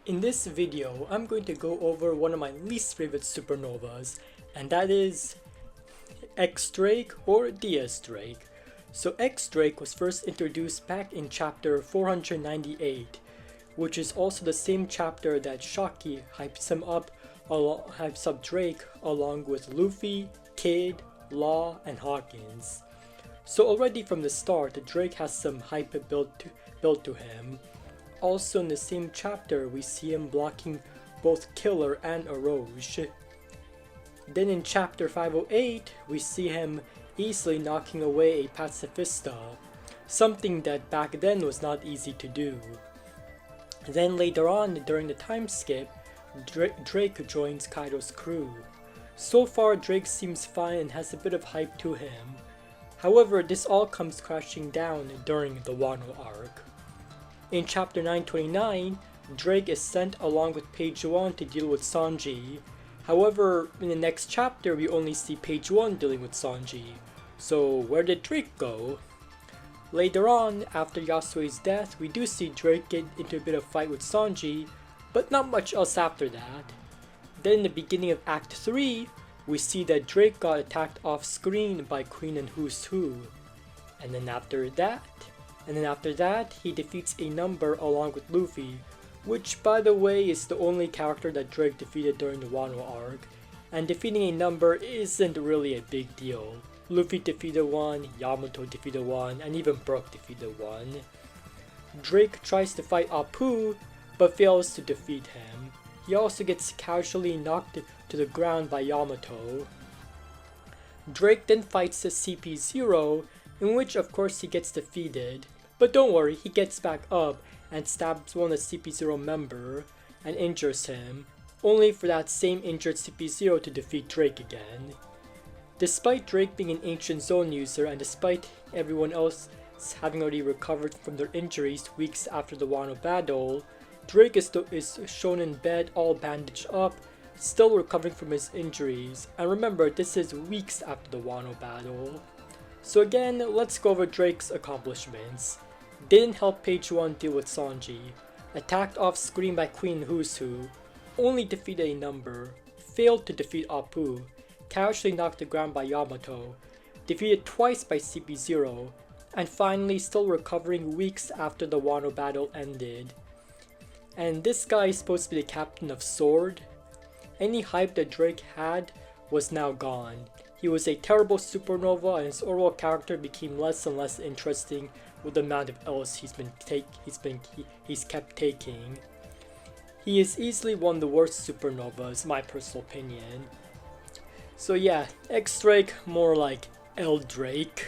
In this video, I'm going to go over one of my least favorite supernovas, and that is X-Drake or DS Drake. So X-Drake was first introduced back in chapter 498, which is also the same chapter that Shaki hypes up Drake along with Luffy, Kid, Law, and Hawkins. So already from the start, Drake has some hype built to him. Also in the same chapter, we see him blocking both Killer and Orochi. Then in chapter 508, we see him easily knocking away a Pacifista, something that back then was not easy to do. Then later on, during the time skip, Drake joins Kaido's crew. So far, Drake seems fine and has a bit of hype to him. However, this all comes crashing down during the Wano arc. In chapter 929, Drake is sent along with Page 1 to deal with Sanji. However, in the next chapter, we only see Page 1 dealing with Sanji. So where did Drake go? Later on, after Yasue's death, we do see Drake get into a bit of fight with Sanji, but not much else after that. Then in the beginning of Act 3, we see that Drake got attacked off screen by Queen and Who's Who. And then after that, he defeats a number along with Luffy, which by the way is the only character that Drake defeated during the Wano arc, and defeating a number isn't really a big deal. Luffy defeated one, Yamato defeated one, and even Brook defeated one. Drake tries to fight Apu, but fails to defeat him. He also gets casually knocked to the ground by Yamato. Drake then fights the CP0, in which of course he gets defeated. But don't worry, he gets back up and stabs one of the CP0 member and injures him, only for that same injured CP0 to defeat Drake again. Despite Drake being an Ancient Zone user and despite everyone else having already recovered from their injuries weeks after the Wano battle, Drake is shown in bed all bandaged up, still recovering from his injuries, and remember this is weeks after the Wano battle. So again, let's go over Drake's accomplishments. Didn't help Page 1 deal with Sanji, attacked off screen by Queen Who's Who, only defeated a number, failed to defeat Apu, casually knocked to the ground by Yamato, defeated twice by CP0, and finally still recovering weeks after the Wano battle ended. And this guy is supposed to be the captain of Sword. Any hype that Drake had was now gone. He was a terrible supernova and his overall character became less and less interesting with the amount of L's he's kept taking. He is easily one of the worst supernovas, my personal opinion. So yeah, X-Drake more like L Drake.